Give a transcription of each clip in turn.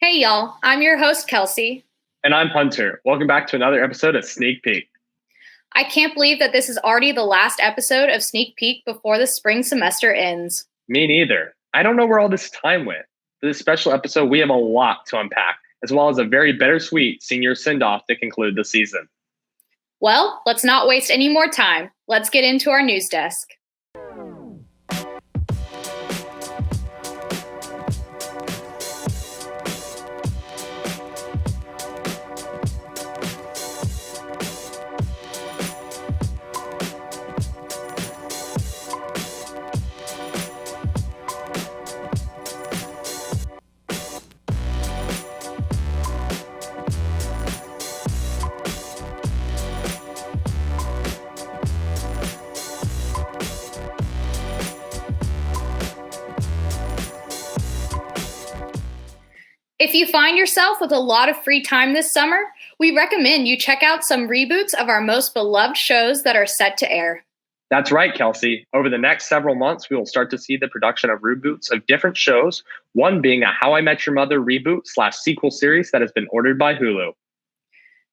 Hey y'all, I'm your host Kelsey. And I'm Hunter. Welcome back to another episode of Sneak Peek. I can't believe that this is already the last episode of Sneak Peek before the spring semester ends. Me neither. I don't know where all this time went. For this special episode, we have a lot to unpack, as well as a very bittersweet senior send-off to conclude the season. Well, let's not waste any more time. Let's get into our news desk. If you find yourself with a lot of free time this summer, we recommend you check out some reboots of our most beloved shows that are set to air. That's right, Kelsey. Over the next several months, we will start to see the production of reboots of different shows, one being a How I Met Your Mother reboot/sequel series that has been ordered by Hulu.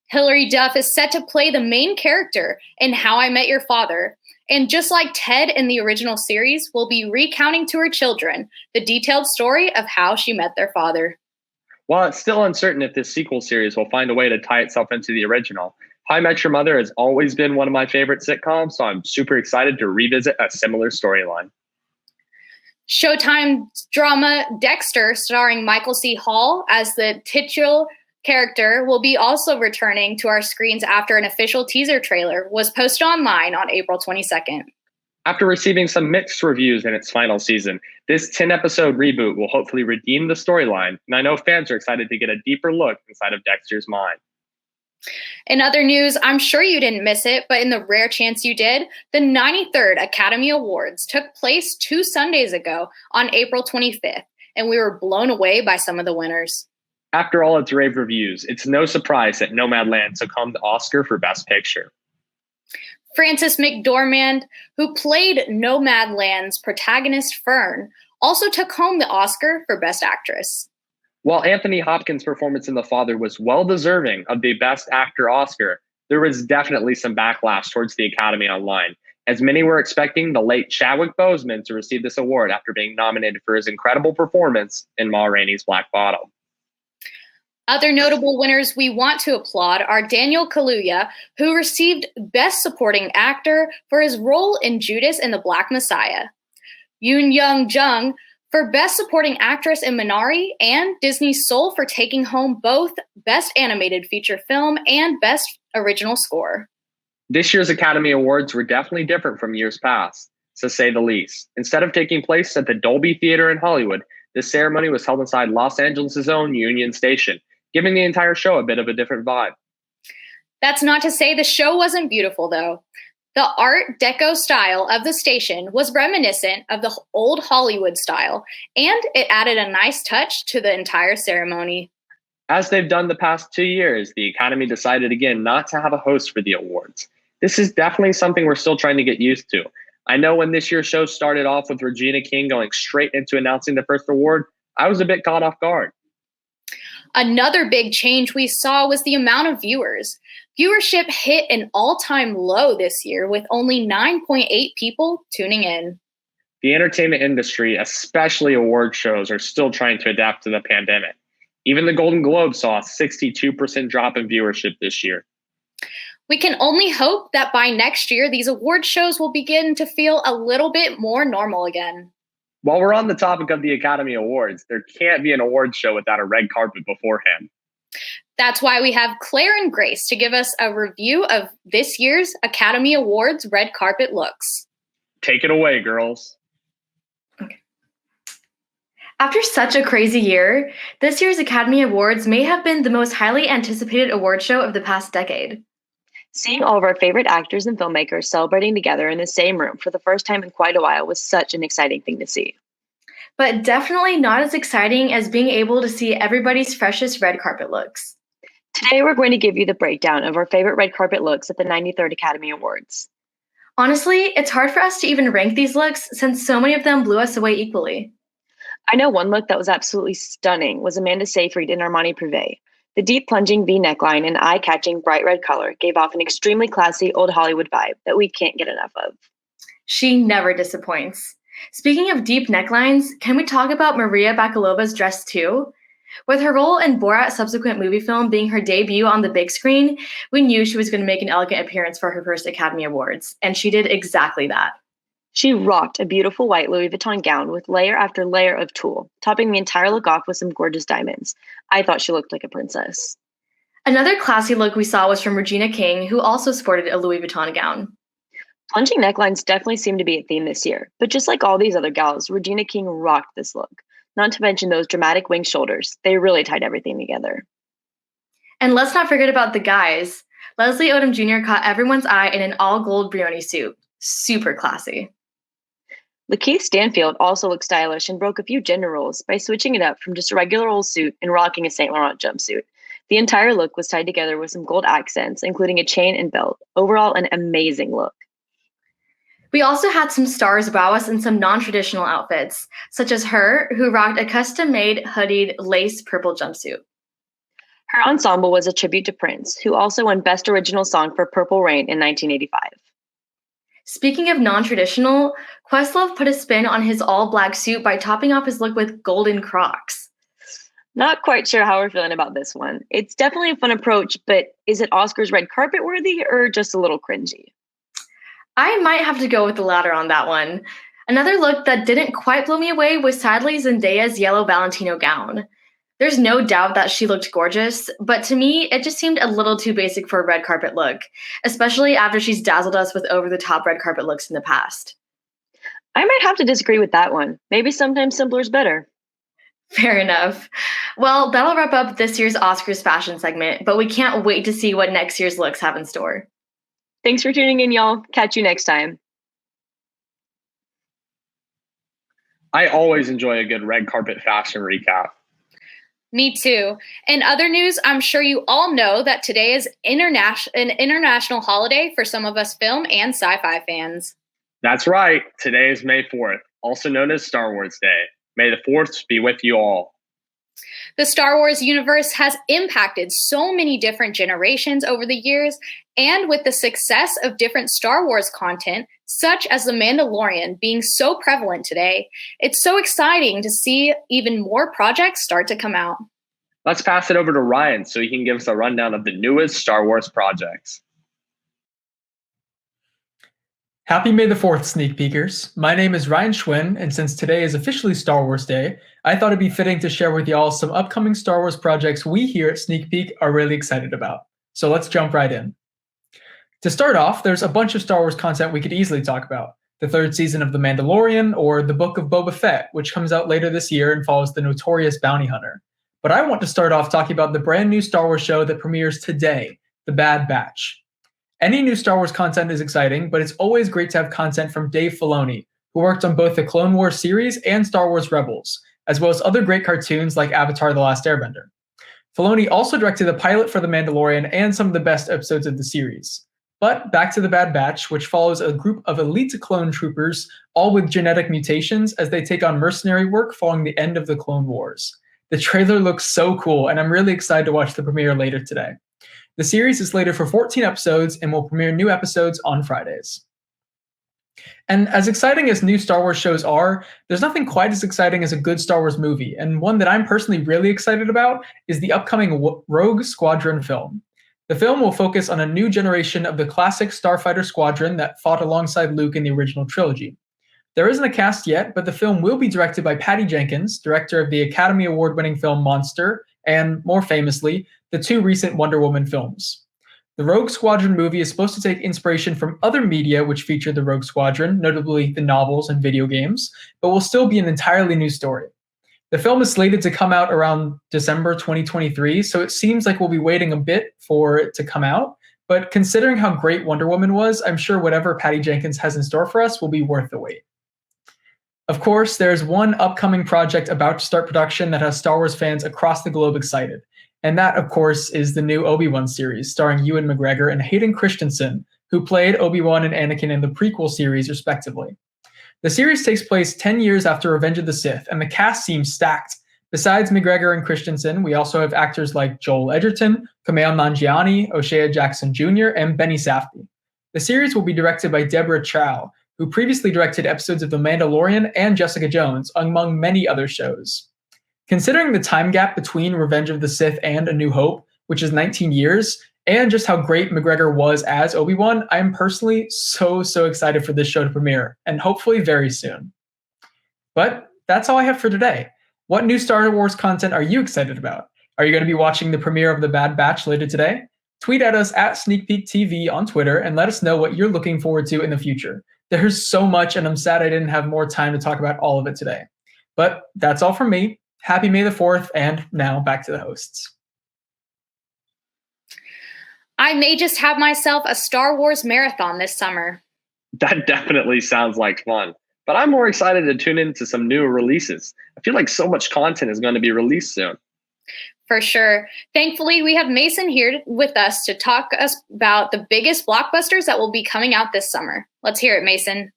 Hilary Duff is set to play the main character in How I Met Your Father, and just like Ted in the original series, will be recounting to her children the detailed story of how she met their father. While it's still uncertain if this sequel series will find a way to tie itself into the original, How I Met Your Mother has always been one of my favorite sitcoms, so I'm super excited to revisit a similar storyline. Showtime's drama Dexter, starring Michael C. Hall as the titular character, will be also returning to our screens after an official teaser trailer was posted online on April 22nd. After receiving some mixed reviews in its final season, this 10-episode reboot will hopefully redeem the storyline, and I know fans are excited to get a deeper look inside of Dexter's mind. In other news, I'm sure you didn't miss it, but in the rare chance you did, the 93rd Academy Awards took place 2 Sundays ago on April 25th, and we were blown away by some of the winners. After all its rave reviews, it's no surprise that Nomadland succumbed to Oscar for Best Picture. Frances McDormand, who played Nomadland's protagonist Fern, also took home the Oscar for Best Actress. While Anthony Hopkins' performance in The Father was well deserving of the Best Actor Oscar, there was definitely some backlash towards the Academy online, as many were expecting the late Chadwick Boseman to receive this award after being nominated for his incredible performance in Ma Rainey's Black Bottom. Other notable winners we want to applaud are Daniel Kaluuya, who received Best Supporting Actor for his role in Judas and the Black Messiah, Yoon Young Jung for Best Supporting Actress in Minari, and Disney's Soul for taking home both Best Animated Feature Film and Best Original Score. This year's Academy Awards were definitely different from years past, to say the least. Instead of taking place at the Dolby Theater in Hollywood, this ceremony was held inside Los Angeles' own Union Station, giving the entire show a bit of a different vibe. That's not to say the show wasn't beautiful, though. The Art Deco style of the station was reminiscent of the old Hollywood style, and it added a nice touch to the entire ceremony. As they've done the past 2 years, the Academy decided again not to have a host for the awards. This is definitely something we're still trying to get used to. I know when this year's show started off with Regina King going straight into announcing the first award, I was a bit caught off guard. Another big change we saw was the amount of viewers. Viewership hit an all-time low this year with only 9.8 people tuning in. The entertainment industry, especially award shows, are still trying to adapt to the pandemic. Even the Golden Globes saw a 62% drop in viewership this year. We can only hope that by next year, these award shows will begin to feel a little bit more normal again. While we're on the topic of the Academy Awards, there can't be an award show without a red carpet beforehand. That's why we have Claire and Grace to give us a review of this year's Academy Awards red carpet looks. Take it away, girls. Okay. After such a crazy year, this year's Academy Awards may have been the most highly anticipated award show of the past decade. Seeing all of our favorite actors and filmmakers celebrating together in the same room for the first time in quite a while was such an exciting thing to see. But definitely not as exciting as being able to see everybody's freshest red carpet looks. Today, we're going to give you the breakdown of our favorite red carpet looks at the 93rd Academy Awards. Honestly, it's hard for us to even rank these looks since so many of them blew us away equally. I know one look that was absolutely stunning was Amanda Seyfried in Armani Privé. The deep plunging V neckline and eye-catching bright red color gave off an extremely classy old Hollywood vibe that we can't get enough of. She never disappoints. Speaking of deep necklines, can we talk about Maria Bakalova's dress too? With her role in Borat's subsequent movie film being her debut on the big screen, we knew she was going to make an elegant appearance for her first Academy Awards, and she did exactly that. She rocked a beautiful white Louis Vuitton gown with layer after layer of tulle, topping the entire look off with some gorgeous diamonds. I thought she looked like a princess. Another classy look we saw was from Regina King, who also sported a Louis Vuitton gown. Plunging necklines definitely seem to be a theme this year, but just like all these other gals, Regina King rocked this look. Not to mention those dramatic winged shoulders. They really tied everything together. And let's not forget about the guys. Leslie Odom Jr. caught everyone's eye in an all-gold Brioni suit. Super classy. Lakeith Stanfield also looked stylish and broke a few gender roles by switching it up from just a regular old suit and rocking a Saint Laurent jumpsuit. The entire look was tied together with some gold accents, including a chain and belt. Overall, an amazing look. We also had some stars wow us in some non-traditional outfits, such as her, who rocked a custom-made hoodied lace purple jumpsuit. Her ensemble was a tribute to Prince, who also won Best Original Song for Purple Rain in 1985. Speaking of non-traditional, Questlove put a spin on his all-black suit by topping off his look with golden Crocs. Not quite sure how we're feeling about this one. It's definitely a fun approach, but is it Oscars red carpet worthy or just a little cringy? I might have to go with the latter on that one. Another look that didn't quite blow me away was sadly Zendaya's yellow Valentino gown. There's no doubt that she looked gorgeous, but to me, it just seemed a little too basic for a red carpet look, especially after she's dazzled us with over-the-top red carpet looks in the past. I might have to disagree with that one. Maybe sometimes simpler is better. Fair enough. Well, that'll wrap up this year's Oscars fashion segment, but we can't wait to see what next year's looks have in store. Thanks for tuning in, y'all. Catch you next time. I always enjoy a good red carpet fashion recap. Me too. In other news, I'm sure you all know that today is an international holiday for some of us film and sci-fi fans. That's right. Today is May 4th, also known as Star Wars Day. May the 4th be with you all. The Star Wars universe has impacted so many different generations over the years, and with the success of different Star Wars content, such as The Mandalorian being so prevalent today, it's so exciting to see even more projects start to come out. Let's pass it over to Ryan so he can give us a rundown of the newest Star Wars projects. Happy May the 4th, sneak peekers. My name is Ryan Schwinn, and since today is officially Star Wars Day, I thought it'd be fitting to share with y'all some upcoming Star Wars projects we here at Sneak Peek are really excited about. So let's jump right in. To start off, there's a bunch of Star Wars content we could easily talk about. The third season of The Mandalorian, or The Book of Boba Fett, which comes out later this year and follows the notorious bounty hunter. But I want to start off talking about the brand new Star Wars show that premieres today, The Bad Batch. Any new Star Wars content is exciting, but it's always great to have content from Dave Filoni, who worked on both the Clone Wars series and Star Wars Rebels, as well as other great cartoons like Avatar: The Last Airbender. Filoni also directed the pilot for The Mandalorian and some of the best episodes of the series. But back to The Bad Batch, which follows a group of elite clone troopers, all with genetic mutations, as they take on mercenary work following the end of the Clone Wars. The trailer looks so cool, and I'm really excited to watch the premiere later today. The series is slated for 14 episodes and will premiere new episodes on Fridays. And as exciting as new Star Wars shows are, there's nothing quite as exciting as a good Star Wars movie, and one that I'm personally really excited about is the upcoming Rogue Squadron film. The film will focus on a new generation of the classic Starfighter Squadron that fought alongside Luke in the original trilogy. There isn't a cast yet, but the film will be directed by Patty Jenkins, director of the Academy Award-winning film Monster, and, more famously, the two recent Wonder Woman films. The Rogue Squadron movie is supposed to take inspiration from other media which feature the Rogue Squadron, notably the novels and video games, but will still be an entirely new story. The film is slated to come out around December 2023, so it seems like we'll be waiting a bit for it to come out, but considering how great Wonder Woman was, I'm sure whatever Patty Jenkins has in store for us will be worth the wait. Of course, there's one upcoming project about to start production that has Star Wars fans across the globe excited. And that, of course, is the new Obi-Wan series, starring Ewan McGregor and Hayden Christensen, who played Obi-Wan and Anakin in the prequel series, respectively. The series takes place 10 years after Revenge of the Sith, and the cast seems stacked. Besides McGregor and Christensen, we also have actors like Joel Edgerton, Kumail Nanjiani, O'Shea Jackson Jr., and Benny Safdie. The series will be directed by Deborah Chow, who previously directed episodes of The Mandalorian and Jessica Jones, among many other shows. Considering the time gap between Revenge of the Sith and A New Hope, which is 19 years, and just how great McGregor was as Obi-Wan, I am personally so excited for this show to premiere, and hopefully very soon. But that's all I have for today. What new Star Wars content are you excited about? Are you going to be watching the premiere of The Bad Batch later today? Tweet at us at SneakPeekTV on Twitter and let us know what you're looking forward to in the future. There's so much, and I'm sad I didn't have more time to talk about all of it today. But that's all from me. Happy May the 4th, and now back to the hosts. I may just have myself a Star Wars marathon this summer. That definitely sounds like fun. But I'm more excited to tune into some new releases. I feel like so much content is going to be released soon. For sure. Thankfully, we have Mason here with us to talk us about the biggest blockbusters that will be coming out this summer. Let's hear it, Mason.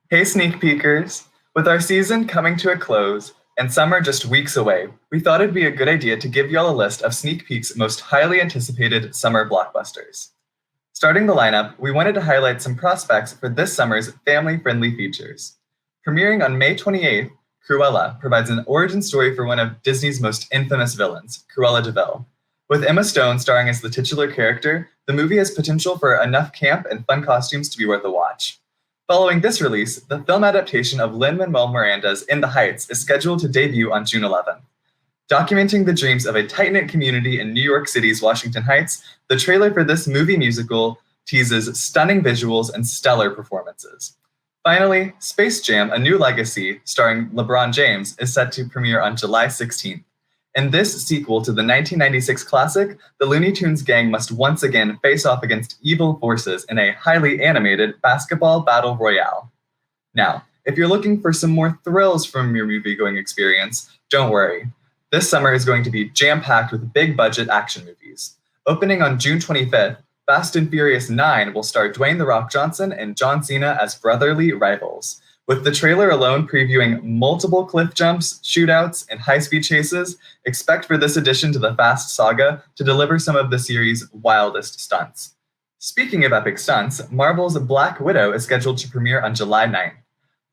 Hey, sneak peekers. With our season coming to a close and summer just weeks away, we thought it'd be a good idea to give y'all a list of Sneak Peek's most highly anticipated summer blockbusters. Starting the lineup, we wanted to highlight some prospects for this summer's family-friendly features. Premiering on May 28th, Cruella provides an origin story for one of Disney's most infamous villains, Cruella de Vil. With Emma Stone starring as the titular character, the movie has potential for enough camp and fun costumes to be worth a watch. Following this release, the film adaptation of Lin-Manuel Miranda's In the Heights is scheduled to debut on June 11th. Documenting the dreams of a tight-knit community in New York City's Washington Heights, the trailer for this movie musical teases stunning visuals and stellar performances. Finally, Space Jam: A New Legacy, starring LeBron James, is set to premiere on July 16th. In this sequel to the 1996 classic, the Looney Tunes gang must once again face off against evil forces in a highly animated basketball battle royale. Now, if you're looking for some more thrills from your movie-going experience, don't worry. This summer is going to be jam-packed with big-budget action movies. Opening on June 25th, Fast and Furious 9 will star Dwayne The Rock Johnson and John Cena as brotherly rivals. With the trailer alone previewing multiple cliff jumps, shootouts, and high-speed chases, expect for this addition to the Fast saga to deliver some of the series' wildest stunts. Speaking of epic stunts, Marvel's Black Widow is scheduled to premiere on July 9th.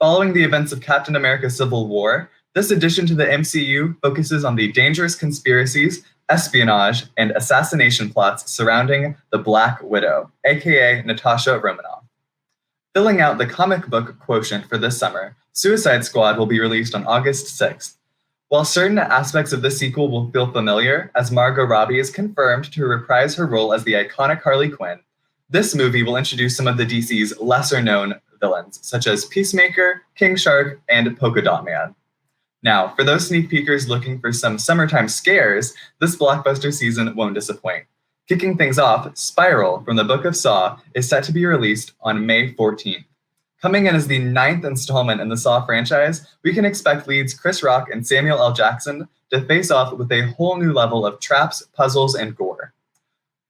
Following the events of Captain America: Civil War, this addition to the MCU focuses on the dangerous conspiracies, espionage, and assassination plots surrounding the Black Widow, aka Natasha Romanoff. Filling out the comic book quotient for this summer, Suicide Squad will be released on August 6th. While certain aspects of this sequel will feel familiar, as Margot Robbie is confirmed to reprise her role as the iconic Harley Quinn, this movie will introduce some of the DC's lesser-known villains, such as Peacemaker, King Shark, and Polka Dot Man. Now, for those sneak peekers looking for some summertime scares, this blockbuster season won't disappoint. Kicking things off, Spiral from the Book of Saw is set to be released on May 14th. Coming in as the 9th installment in the Saw franchise, we can expect leads Chris Rock and Samuel L. Jackson to face off with a whole new level of traps, puzzles, and gore.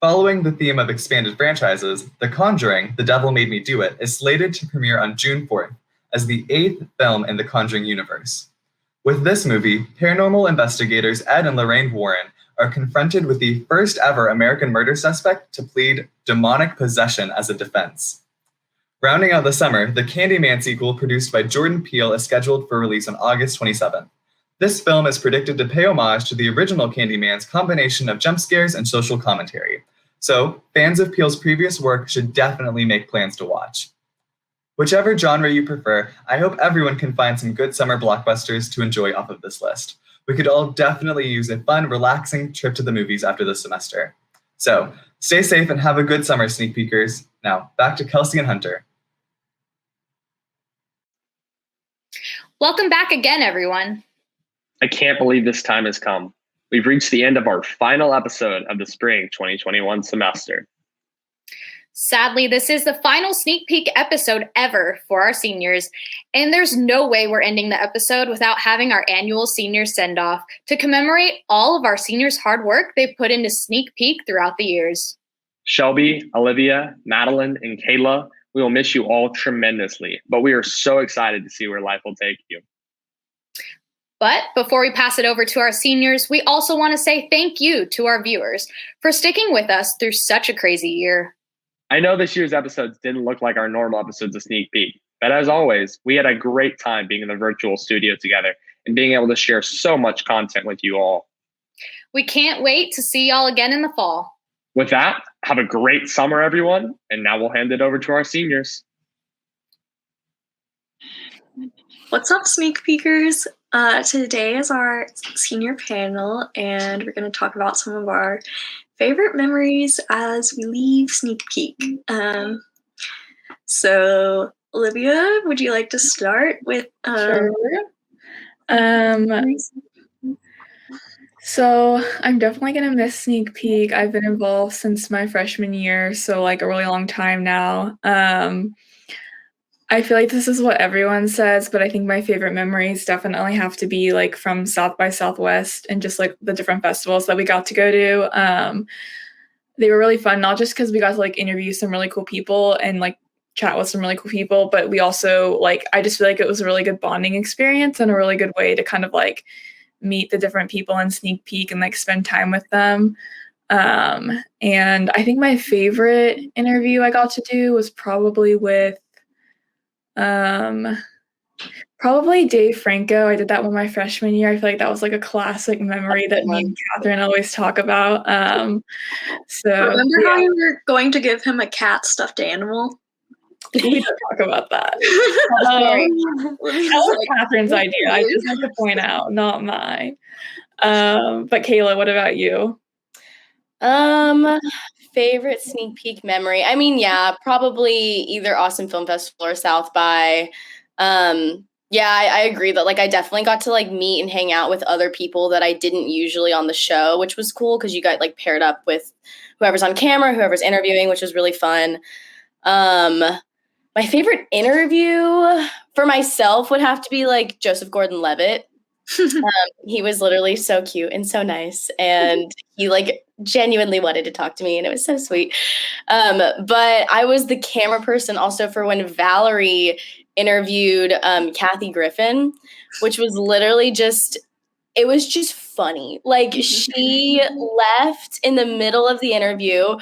Following the theme of expanded franchises, The Conjuring: The Devil Made Me Do It is slated to premiere on June 4th as the 8th film in the Conjuring universe. With this movie, paranormal investigators Ed and Lorraine Warren are confronted with the first ever American murder suspect to plead demonic possession as a defense. Rounding out the summer, the Candyman sequel produced by Jordan Peele is scheduled for release on August 27th. This film is predicted to pay homage to the original Candyman's combination of jump scares and social commentary. So, fans of Peele's previous work should definitely make plans to watch. Whichever genre you prefer, I hope everyone can find some good summer blockbusters to enjoy off of this list. We could all definitely use a fun, relaxing trip to the movies after this semester. So, stay safe and have a good summer, sneak peekers. Now, back to Kelsey and Hunter. Welcome back again, everyone. I can't believe this time has come. We've reached the end of our final episode of the spring 2021 semester. Sadly, this is the final sneak peek episode ever for our seniors, and there's no way we're ending the episode without having our annual senior send-off to commemorate all of our seniors' hard work they've put into sneak peek throughout the years. Shelby, Olivia, Madeline, and Kayla, We will miss you all tremendously, but we are so excited to see where life will take you. But before we pass it over to our seniors, we also want to say thank you to our viewers for sticking with us through such a crazy year. I know this year's episodes didn't look like our normal episodes of Sneak Peek, but as always, we had a great time being in the virtual studio together and being able to share so much content with you all. We can't wait to see y'all again in the fall. With that, have a great summer, everyone. And now we'll hand it over to our seniors. What's up, Sneak Peekers? Today is our senior panel, and we're going to talk about some of our favorite memories as we leave Sneak Peek. So, Olivia, would you like to start with? Sure. So I'm definitely gonna miss Sneak Peek. I've been involved since my freshman year, so like a really long time now. I feel like this is what everyone says, but I think my favorite memories definitely have to be like from South by Southwest and just like the different festivals that we got to go to. They were really fun, not just because we got to like interview some really cool people and like chat with some really cool people, but we also like, I just feel like it was a really good bonding experience and a really good way to kind of like meet the different people in Sneak Peek and like spend time with them. And I think my favorite interview I got to do was probably with probably Dave Franco. I did that one my freshman year. I feel like that was like a classic memory that me and Catherine always talk about. So remember how you were going to give him a cat stuffed animal? We don't talk about that. That was Catherine's idea. I just have to point out, not mine. But Kayla, what about you? Favorite Sneak Peek memory. I mean, yeah, probably either Austin Film Festival or South by. Yeah, I agree that like I definitely got to like meet and hang out with other people that I didn't usually on the show, which was cool because you got like paired up with whoever's on camera, whoever's interviewing, which was really fun. My favorite interview for myself would have to be like Joseph Gordon-Levitt. He was literally so cute and so nice, and he like genuinely wanted to talk to me, and it was so sweet. But I was the camera person also for when Valerie interviewed Kathy Griffin, which was literally it was just funny. Like she left in the middle of the interview.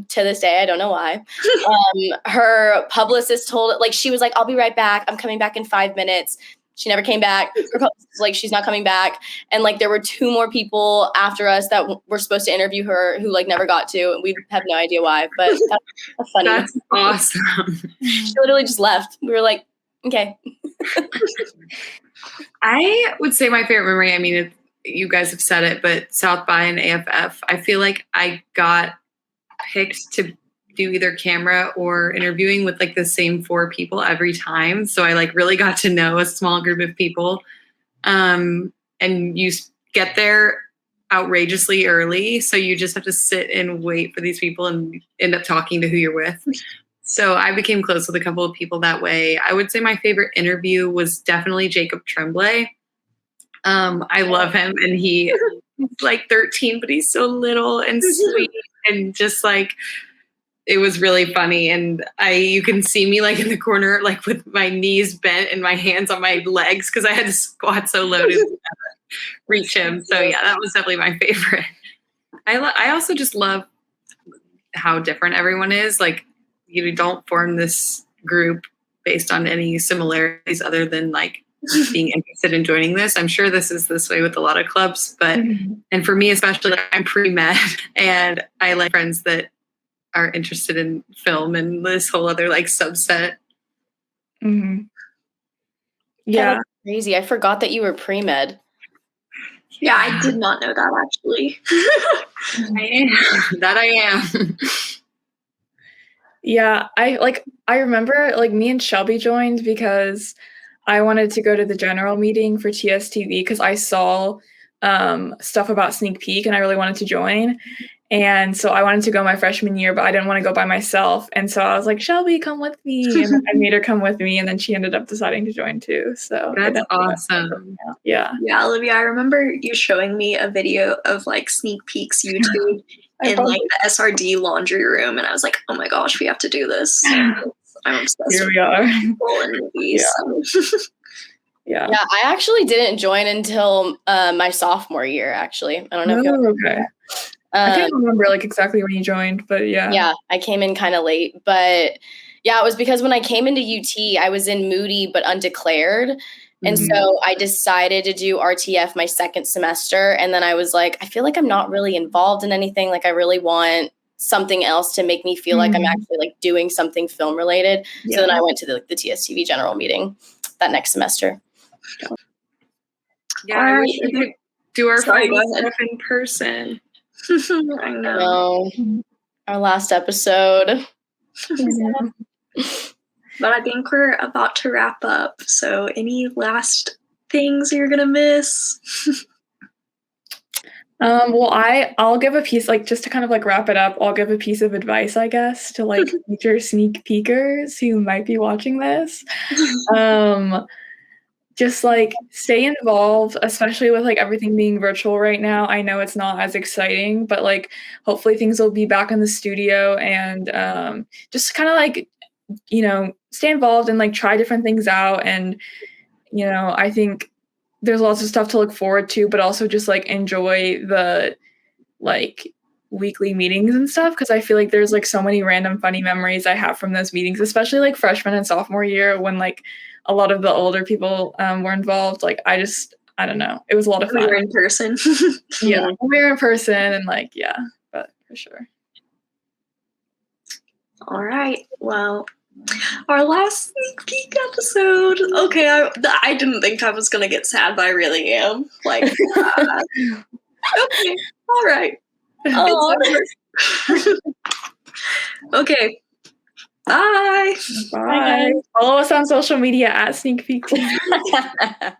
To this day, I don't know why. Her publicist told it, like, she was like, I'll be right back. I'm coming back in 5 minutes. She never came back. Her publicist was like, she's not coming back. And like, there were 2 more people after us that were supposed to interview her who like never got to. And we have no idea why, but that's funny. That's awesome. She literally just left. We were like, okay. I would say my favorite memory, I mean, you guys have said it, but South by and AFF, I feel like I got picked to do either camera or interviewing with like the same 4 people every time. So I like really got to know a small group of people. And you get there outrageously early. So you just have to sit and wait for these people and end up talking to who you're with. So I became close with a couple of people that way. I would say my favorite interview was definitely Jacob Tremblay. I love him, and he's like 13, but he's so little and sweet. And just like, it was really funny. And you can see me like in the corner, like with my knees bent and my hands on my legs because I had to squat so low to reach him. So yeah, that was definitely my favorite. I also just love how different everyone is. Like, you don't form this group based on any similarities other than like being interested in joining this. I'm sure this is this way with a lot of clubs, but and for me especially, I'm pre-med and I like friends that are interested in film and this whole other like subset. Yeah, that's crazy. I forgot that you were pre-med. Yeah, I did not know that actually. I am. Yeah, I remember like me and Shelby joined because I wanted to go to the general meeting for TSTV because I saw stuff about Sneak Peek and I really wanted to join. And so I wanted to go my freshman year, but I didn't want to go by myself. And so I was like, Shelby, come with me. And I made her come with me. And then she ended up deciding to join too. So that's awesome. Yeah. Yeah, Olivia, I remember you showing me a video of like Sneak Peek's YouTube in like the SRD laundry room. And I was like, oh my gosh, we have to do this. I'm obsessed Here with we are. people and movies. Yeah. Yeah, I actually didn't join until my sophomore year, actually. I don't know if Oh, okay. I um, can't remember like exactly when you joined, but yeah. yeah, I came in kind of late, but yeah, it was because when I came into UT, I was in Moody but undeclared. And so I decided to do RTF my second semester. And then I was like, I feel like I'm not really involved in anything. Like I really want something else to make me feel like I'm actually like doing something film related. Yeah. So then I went to the TSTV general meeting that next semester. Yeah, I wish we could do our Sorry, final go ahead. stuff in person. I know. Our last episode. But I think we're about to wrap up. So any last things you're gonna miss? Well, I'll give a piece, like, just to kind of like wrap it up, I'll give a piece of advice, I guess, to like future sneak peekers who might be watching this. Just like stay involved, especially with like everything being virtual right now. I know it's not as exciting, but like hopefully things will be back in the studio, and just kind of like, stay involved and like try different things out. And, I think there's lots of stuff to look forward to, but also just like enjoy the like weekly meetings and stuff, because I feel like there's like so many random funny memories I have from those meetings, especially like freshman and sophomore year when like a lot of the older people were involved. Like I don't know, it was a lot of fun. We were in person. Yeah, we were in person, and like, yeah, but for sure. All right. Well, our last sneak peek episode. Okay, I didn't think I was gonna get sad, but I really am. Like, okay, all right. Okay. Bye. Bye. Follow us on social media at Sneak Peek TV.